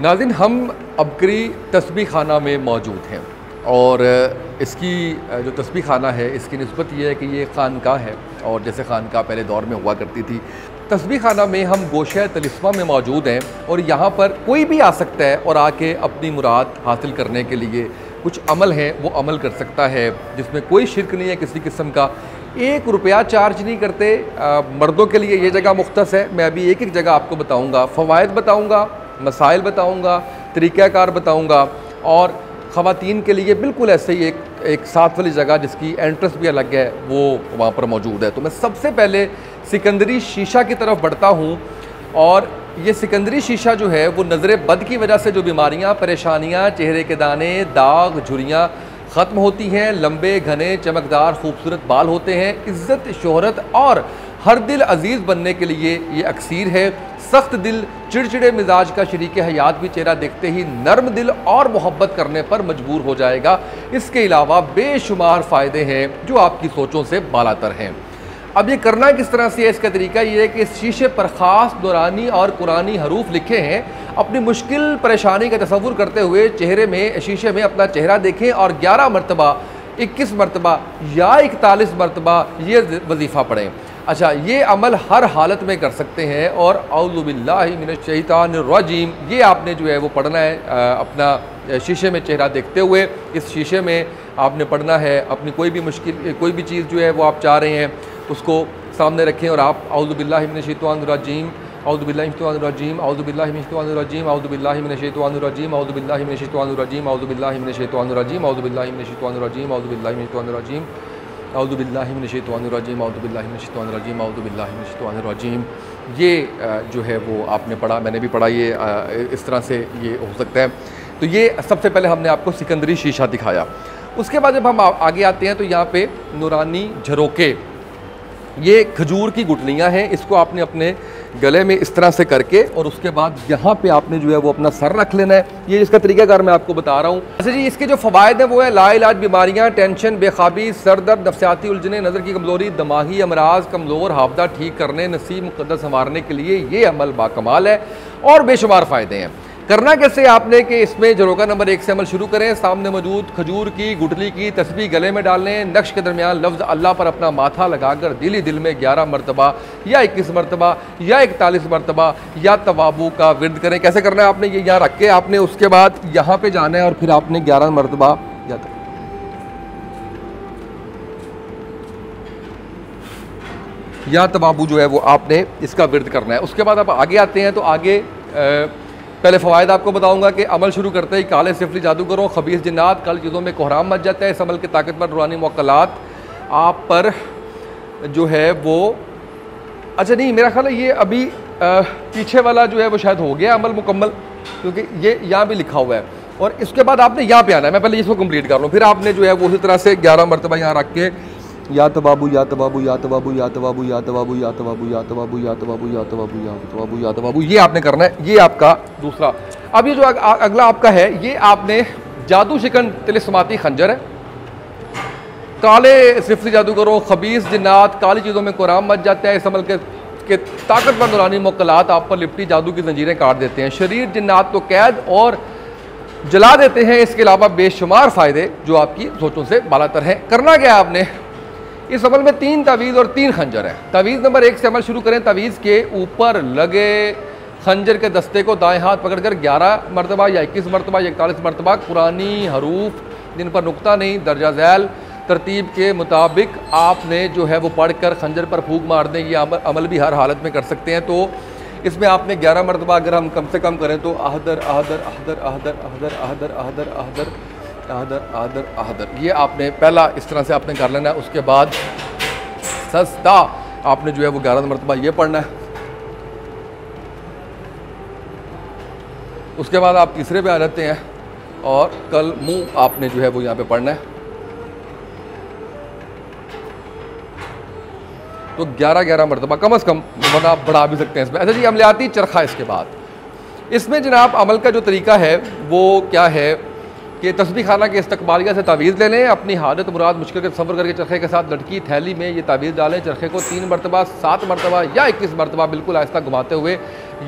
नाज़रीन, हम अबकरी तस्बीह खाना में मौजूद हैं और इसकी जो तस्बीह खाना है इसकी निस्बत ये है कि ये खानका है और जैसे खानका पहले दौर में हुआ करती थी। तस्बीह खाना में हम गोशा तिलिस्मा में मौजूद हैं और यहाँ पर कोई भी आ सकता है और आके अपनी मुराद हासिल करने के लिए कुछ अमल हैं वो अमल कर सकता है, जिसमें कोई शिरक नहीं है किसी किस्म का। 1 रुपया चार्ज नहीं करते। मर्दों के लिए ये जगह मुख्तस है। मैं अभी एक एक जगह आपको बताऊँगा, फ़वाइद बताऊँगा, मसाइल बताऊँगा, तरीक़ाकार बताऊँगा, और ख़वातीन के लिए बिल्कुल ऐसे ही एक साथ वाली जगह जिसकी एंट्रेंस भी अलग है वो वहाँ पर मौजूद है। तो मैं सबसे पहले सिकंदरी शीशा की तरफ बढ़ता हूँ और ये सिकंदरी शीशा जो है वो नज़र बद की वजह से जो बीमारियाँ, परेशानियाँ, चेहरे के दाने, दाग, झुर्रियाँ ख़त्म होती हैं। लंबे, घने, चमकदार, खूबसूरत बाल होते हैं। इज़्ज़त, शोहरत और हर दिल अजीज़ बनने के लिए ये अक्सीर है। सख्त दिल, चिड़चिड़े मिजाज का शरीक हयात भी चेहरा देखते ही नर्म दिल और मोहब्बत करने पर मजबूर हो जाएगा। इसके अलावा बेशुमार फ़ायदे हैं जो आपकी सोचों से बालातर हैं। अब ये करना किस तरह से है, इसका तरीका ये है कि इस शीशे पर ख़ास दुरानी और कुरानी हरूफ लिखे हैं। अपनी मुश्किल परेशानी का तसव्वुर करते हुए चेहरे में, शीशे में अपना चेहरा देखें और 11 मरतबा, 21 मरतबा या 41 मरतबा ये वजीफ़ा पढ़ें। अच्छा, ये अमल हर हालत में कर सकते हैं और औज़ु बिल्लाहि मिनश शैतानिर रजीम ये आपने जो है वो पढ़ना है अपना शीशे में चेहरा देखते हुए। इस शीशे में आपने पढ़ना है। अपनी कोई भी मुश्किल, कोई भी चीज़ जो है वो आप चाह रहे हैं उसको सामने रखें और आप औज़ु बिल्लाहि मिनश शैतानिर रजीम, औज़ु बिल्लाहि मिनश शैतानिर रजीम, औज़ु बिल्लाहि मिनश शैतानिर रजीम, औज़ु बिल्लाहि मिनश शैतानिर रजीम, औज़ु बिल्लाहि मिनश शैतानिर रजीम, औज़ु बिल्लाहि मिनश शैतानिर रजीम, औज़ु बिल्लाहि मिनश शैतानिर रजीम, औज़ु बिल्लाहि मिनश शैतानिर रजीम, औज़ु बिल्लाहि मिनश शैतानिर रजीम, औज़ु बिल्लाहि मिनश शैतानिर रजीम, औज़ु बिल्लाहि मिनश शैतानिर रजीम। ये जो है वो आपने पढ़ा, मैंने भी पढ़ा। ये इस तरह से ये हो सकता है। तो ये सबसे पहले हमने आपको सिकंदरी शीशा दिखाया। उसके बाद जब हम आगे आते हैं तो यहाँ पे नूरानी झरोके, ये खजूर की गुठलियाँ हैं। इसको आपने अपने गले में इस तरह से करके और उसके बाद यहाँ पे आपने जो है वो अपना सर रख लेना है। ये इसका तरीकाकार मैं आपको बता रहा हूँ। अच्छा जी, इसके जो फ़वाइद हैं वो है लाइलाज बीमारियाँ, टेंशन, बेखाबी, सर दर्द, नफ्सियाती उलझने, नज़र की कमज़ोरी, दमागी अमराज, कमज़ोर हाफजा ठीक करने, नसीब मुक़द्दर संवारने के लिए ये अमल बाकमाल है और बेशुमार फ़ायदे हैं। करना कैसे आपने कि इसमें झरोका नंबर 1 से अमल शुरू करें। सामने मौजूद खजूर की गुठली की तस्बीह गले में डाल लें। नक्श के दरमियान लफ्ज़ अल्लाह पर अपना माथा लगाकर दिल ही दिल में 11 मरतबा या 21 मरतबा या 41 मरतबा या तवाबू का विर्द करें। कैसे करना है, आपने ये यहाँ रख के आपने उसके बाद यहाँ पे जाना है और फिर आपने 11 मरतबा या तवाबू जो है वो आपने इसका विर्द करना है। उसके बाद आप आगे आते हैं तो आगे पहले फ़वाइद आपको बताऊंगा कि अमल शुरू करते ही काले सिफली जादूगरों, खबीस जिन्नात, कल चीज़ों में कोहराम मच जाता है। इस अमल के ताकतवर रूहानी मुवक्कलात आप पर जो है वो, अच्छा नहीं, मेरा ख्याल है ये अभी पीछे वाला जो है वो शायद हो गया अमल मुकम्मल, क्योंकि ये यहाँ भी लिखा हुआ है। और इसके बाद आपने यहाँ पे आना है। मैं पहले इसको कंप्लीट कर लूँ, फिर आपने जो है वो उसी तरह से 11 मरतबा यहाँ रख के या तवाबू या तवाबू या तवाबू या तवाबू या तवाबू या तवाबू या तवाबू या तवाबू या तवाबू या तवाबू या तवाबू ये आपने करना है। ये आपका दूसरा। अब ये जो अगला आपका है ये आपने जादू शिकन तिलिस्माती खंजर है। काले सिफली जादूगरों, खबीस जिन्नात, काली चीज़ों में कुराम मच जाता है। इस अमल के ताकतवर नूरानी मुवक्कलात आप पर लिपटी जादू की जंजीरें काट देते हैं। शरीर जिन्नात को कैद और जला देते हैं। इसके अलावा बेशुमार फ़ायदे जो आपकी सोचों से बालातर हैं। करना क्या है आपने, इस अमल में 3 तावीज़ और 3 खंजर है। तावीज़ नंबर 1 से अमल शुरू करें। तावीज़ के ऊपर लगे खंजर के दस्ते को दाएं हाथ पकड़कर 11 मरतबा या 21 मरतबा या 41 मरतबा कुरानी हरूफ जिन पर नुक्ता नहीं, दर्जा झैल तरतीब के मुताबिक आपने जो है वो पढ़कर खंजर पर फूंक मार दें। ये अमल भी हर हालत में कर सकते हैं। तो इसमें आपने 11 मरतबा अगर हम कम से कम करें तो आहदर आहदर आहदर आहदर आहदर आहदर आहदर आहदर आहदर आहदर आहदर ये आपने पहला इस तरह से आपने कर लेना है। उसके बाद सस्ता आपने जो है वो 11 मरतबा ये पढ़ना है। उसके बाद आप तीसरे पे आ जाते हैं और कल मुँह आपने जो है वो यहाँ पे पढ़ना है। तो 11 मरतबा कम अज़ कम, वरना आप बढ़ा भी सकते हैं इसमें। अच्छा जी, अमलियाती चरखा। इसके बाद इसमें जनाब अमल का जो तरीका है वो क्या है कि तस्बीह खाना के इस्तकबालिया से तावीज़ ले लें। अपनी हालत मुराद मुश्किल के तसव्वुर करके चरखे के साथ लटकी थैली में ये तावीज़ डालें। चरखे को 3 मरतबा, 7 मरतबा या 21 मरतबा बिल्कुल आहिस्ता घुमाते हुए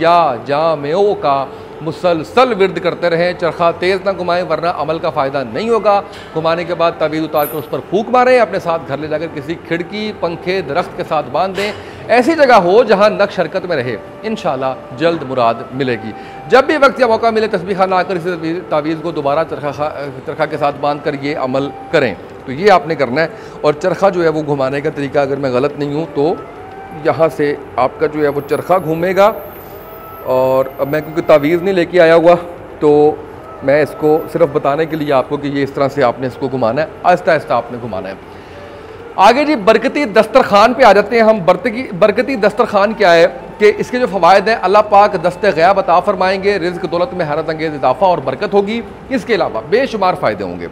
या जामेओ का मुसलसल विर्द करते रहें। चरखा तेज़ ना घुमाएं वरना अमल का फ़ायदा नहीं होगा। घुमाने के बाद तावीज़ उतार कर उस पर फूंक मारें, अपने साथ घर ले जाकर किसी खिड़की, पंखे, दरख्त के साथ बांध दें। ऐसी जगह हो जहाँ नक्श हरकत में रहे, इंशाअल्लाह जल्द मुराद मिलेगी। जब भी वक्त या मौका मिले तस्बीह खाना आकर इस तावीज़ को दोबारा चरखा के साथ बांध कर ये अमल करें। तो ये आपने करना है। और चरखा जो है वो घुमाने का तरीका, अगर मैं गलत नहीं हूँ तो यहाँ से आपका जो है वो चरखा घूमेगा। और अब मैं क्योंकि तावीज़ नहीं लेके आया हुआ तो मैं इसको सिर्फ बताने के लिए आपको कि ये इस तरह से आपने इसको घुमाना है, आहिस्ता आहिस्ता आपने घुमाना है। आगे जी बरकती दस्तरखान पे आ जाते हैं हम। बरकती दस्तरखान क्या है कि इसके जो फ़वायद हैं, अल्लाह पाक दस्ते ग़ैब अता फरमाएंगे, रिज़्क़ दौलत में हैरत अंगेज़ इजाफ़ा और बरकत होगी। इसके अलावा बेशुमार फ़ायदे होंगे।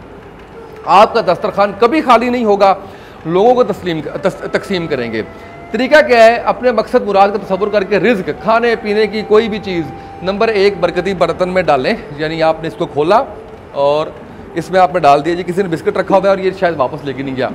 आपका दस्तरखान कभी खाली नहीं होगा, लोगों को तकसीम करेंगे। तरीका क्या है? अपने मकसद मुराद का तसव्वुर करके रिज़्क़, खाने पीने की कोई भी चीज़ नंबर 1 बरकती बर्तन में डालें। यानी आपने इसको खोला और इसमें आपने डाल दिया। जी किसी ने बिस्किट रखा हुआ है और ये शायद वापस लेके नहीं गया।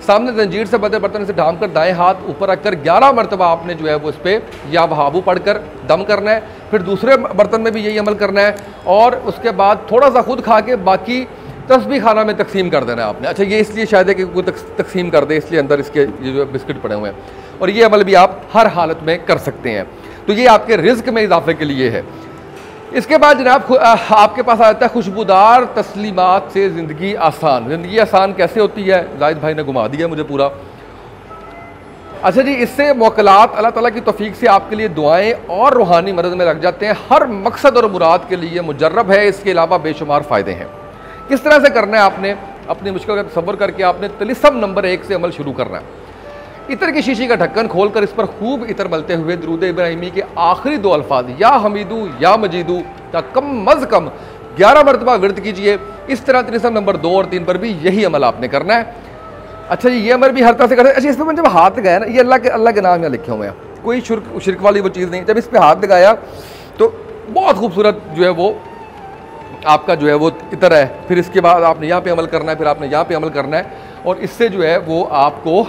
सामने जंजीर से बंधे बर्तन से ढांप कर दाएं हाथ ऊपर रखकर 11 मरतबा आपने जो है वो इस पर या वहाबू पढ़कर दम करना है। फिर दूसरे बर्तन में भी यही अमल करना है और उसके बाद थोड़ा सा खुद खा के बाकी तस्बीह खाना में तकसीम कर देना है आपने। अच्छा, ये इसलिए शायद है कि कोई तकसीम कर दे, इसलिए अंदर इसके ये जो बिस्किट पड़े हुए हैं। और ये अमल भी आप हर हालत में कर सकते हैं। तो ये आपके रिज़्क़ में इजाफे के लिए है। इसके बाद जनाब आपके पास आ जाता है खुशबूदार तस्लीमात से ज़िंदगी आसान। ज़िंदगी आसान कैसे होती है? जाहिद भाई ने घुमा दिया मुझे पूरा। अच्छा जी, इससे मौकलात अल्लाह ताला की तौफीक से आपके लिए दुआएं और रूहानी मदद में लग जाते हैं। हर मकसद और मुराद के लिए मुजर्रब है। इसके अलावा बेशुमार फ़ायदे हैं। किस तरह से करना है? आपने अपनी मुश्किल का तसव्वुर करके आपने तिलिस्म नंबर 1 से अमल शुरू करना है। इतर की शीशी का ढक्कन खोलकर इस पर खूब इतर मलते हुए दुरूद इब्राहिमी के आखिरी 2 अल्फाज या हमीदू या मजीदू का कम अज़ कम 11 मरतबा विर्द कीजिए। इस तरह तिलिस्म नंबर 2 और 3 पर भी यही अमल आपने करना है। अच्छा जी, ये अमल भी हर तरह से करते हैं। अच्छा, इस पर जब हाथ लगाया ना, ये अल्लाह के नाम यहाँ लिखे हुए हैं, कोई शिरक वाली वो चीज़ नहीं। जब इस पर हाथ लगाया तो बहुत खूबसूरत जो है वो आपका जो है वो इतर है। फिर इसके बाद आपने यहाँ पे अमल करना है, फिर आपने यहाँ पे अमल करना है। और इससे जो है वो आपको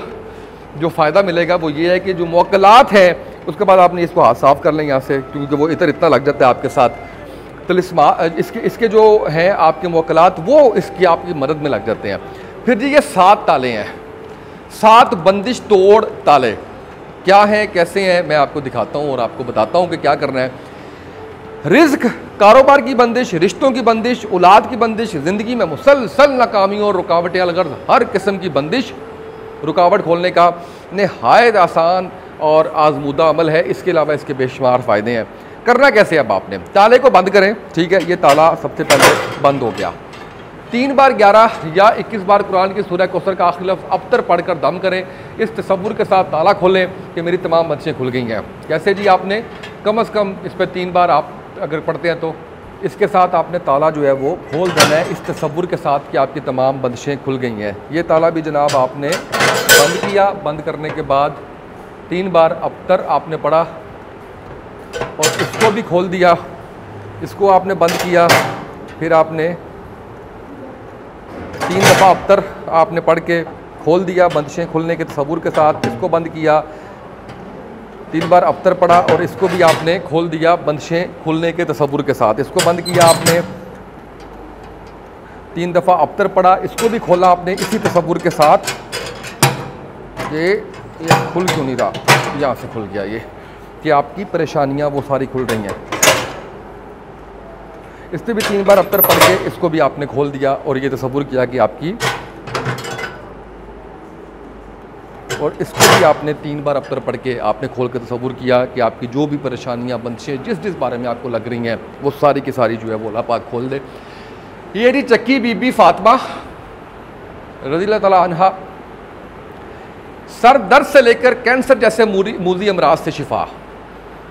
जो फ़ायदा मिलेगा वो ये है कि जो मौकलात हैं उसके बाद आपने इसको हाथ साफ़ कर लें यहाँ से, क्योंकि वो इतर इतना लग जाता है आपके साथ। तिलिस्मा इसके जो हैं आपके मौकलात वो इसकी आपकी मदद में लग जाते हैं। फिर जी ये 7 ताले हैं, 7 बंदिश तोड़ ताले क्या हैं, कैसे हैं, मैं आपको दिखाता हूँ और आपको बताता हूँ कि क्या करना है। रिज़्क़, कारोबार की बंदिश, रिश्तों की बंदिश, औलाद की बंदिश, ज़िंदगी में मुसलसल नाकामियों और रुकावटें अलगर्ज हर किस्म की बंदिश, रुकावट खोलने का नहायत आसान और आजमूदा अमल है। इसके अलावा इसके बेशुमार फ़ायदे हैं। करना कैसे? अब आपने ताले को बंद करें, ठीक है, ये ताला सबसे पहले बंद हो गया। 3 बार 11 या 21 बार कुरान की सूरह कौसर का आखिरी लफ्ज़ अब्तर पढ़कर दम करें। इस तसव्वुर के साथ ताला खोलें कि मेरी तमाम बंदिशें खुल गई हैं। कैसे जी? आपने कम अज़ कम इस पर 3 बार आप अगर पढ़ते हैं तो इसके साथ आपने ताला जो है वो खोल देना है, इस तसव्वुर के साथ कि आपकी तमाम बंदिशें खुल गई हैं। ये ताला भी जनाब आपने बंद किया। बंद करने के बाद 3 बार अब्तर आपने पढ़ा और इसको भी खोल दिया। इसको आपने बंद किया, फिर आपने 3 दफ़ा अब्तर आपने पढ़ के खोल दिया बंदिशें खुलने के तसव्वुर के साथ। इसको बंद किया, 3 बार अब्तर पढ़ा और इसको भी आपने खोल दिया बंदिशें खुलने के तसव्वुर के साथ। इसको बंद किया आपने, 3 दफ़ा अब्तर पढ़ा, इसको भी खोला आपने इसी तसव्वुर के साथ। ये खुल क्यों नहीं रहा? यहाँ से खुल गया ये, कि आपकी परेशानियाँ वो सारी खुल रही हैं। इससे भी 3 बार अब्तर पढ़ के इसको भी आपने खोल दिया और ये तसव्वुर किया कि आपकी, और इसको भी आपने 3 बार अब्तर पढ़ के आपने खोल के तसव्वुर किया कि आपकी जो भी परेशानियाँ बंदिशें जिस बारे में आपको लग रही हैं वो सारी की सारी जो है वो अल्लाह पाक खोल दे। ये जी चक्की बीबी फातिमा रज़ियल्लाहु तआला अन्हा, सर दर्द से लेकर कैंसर जैसे मूज़ी अमराज से शिफा।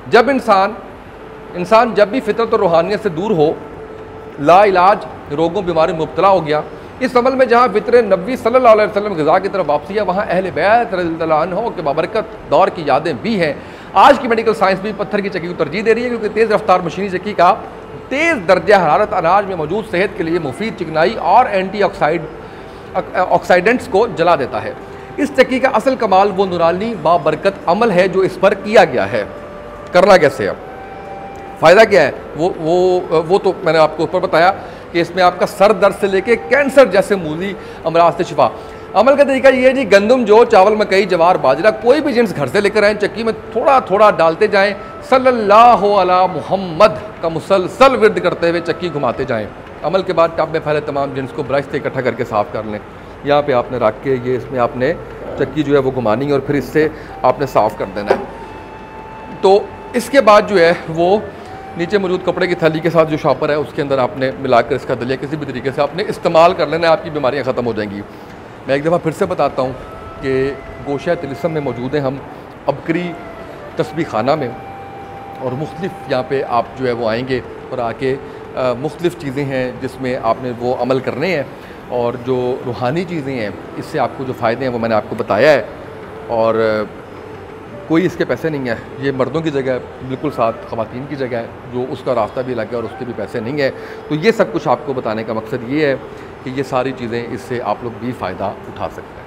जब इंसान जब भी फितरत और रूहानियत से दूर हो, लाइलाज रोगों बीमारी मुब्तला हो गया, इस अमल में जहाँ फितर नबी सल्लल्लाहु अलैहि वसल्लम ग़िज़ा की तरफ वापसी है, वहाँ अहले बैत रज़ियल्लाहु अन्हुम के बाबरकत दौर की यादें भी हैं। आज की मेडिकल साइंस भी पत्थर की चक्की को तरजीह दे रही है, क्योंकि तेज़ रफ्तार मशीनी चक्की का तेज़ दर्जा हरारत अनाज में मौजूद सेहत के लिए मुफीद चिकनाई और ऑक्सीडेंट्स को जला देता है। इस चक्की का असल कमाल वो नूरानी बाबरकत अमल है जो इस पर किया गया है। करना कैसे? अब फ़ायदा क्या है वो तो मैंने आपको ऊपर बताया कि इसमें आपका सर दर्द से लेके कैंसर जैसे मूली अमराज से शिफा। अमल का तरीका ये है जी, गंदम, जौ, चावल, मकई, जवार, बाजरा कोई भी जिन्स घर से लेकर आएँ, चक्की में थोड़ा थोड़ा डालते जाएँ, सल्लल्लाहु अला मुहम्मद का मुसलसल विर्द करते हुए चक्की घुमाते जाएँ। अमल के बाद टब में पहले तमाम जिन्स को ब्रश से इकट्ठा करके साफ़ कर लें। यहाँ पे आपने रख के ये इसमें आपने चक्की जो है वो घुमानी है और फिर इससे आपने साफ़ कर देना है। तो इसके बाद जो है वो नीचे मौजूद कपड़े की थैली के साथ जो शॉपर है उसके अंदर आपने मिलाकर इसका दलिया किसी भी तरीके से आपने इस्तेमाल कर लेना है, आपकी बीमारियाँ ख़त्म हो जाएंगी। मैं एक दफ़ा फिर से बताता हूँ कि गोशा तिलिस्म में मौजूद हैं हम अबकरी तस्बीह खाना में, और मुख्तलिफ यहाँ पे आप जो है वो आएंगे और आके मुख्तलिफ़ चीज़ें हैं जिसमें आपने वो अमल करने हैं, और जो रूहानी चीज़ें हैं इससे आपको जो फ़ायदे हैं वो मैंने आपको बताया है। और कोई इसके पैसे नहीं है, ये मर्दों की जगह बिल्कुल साथ ख़वातीन की जगह है, जो उसका रास्ता भी अलग है और उसके भी पैसे नहीं है। तो ये सब कुछ आपको बताने का मकसद ये है कि ये सारी चीज़ें इससे आप लोग भी फ़ायदा उठा सकते हैं।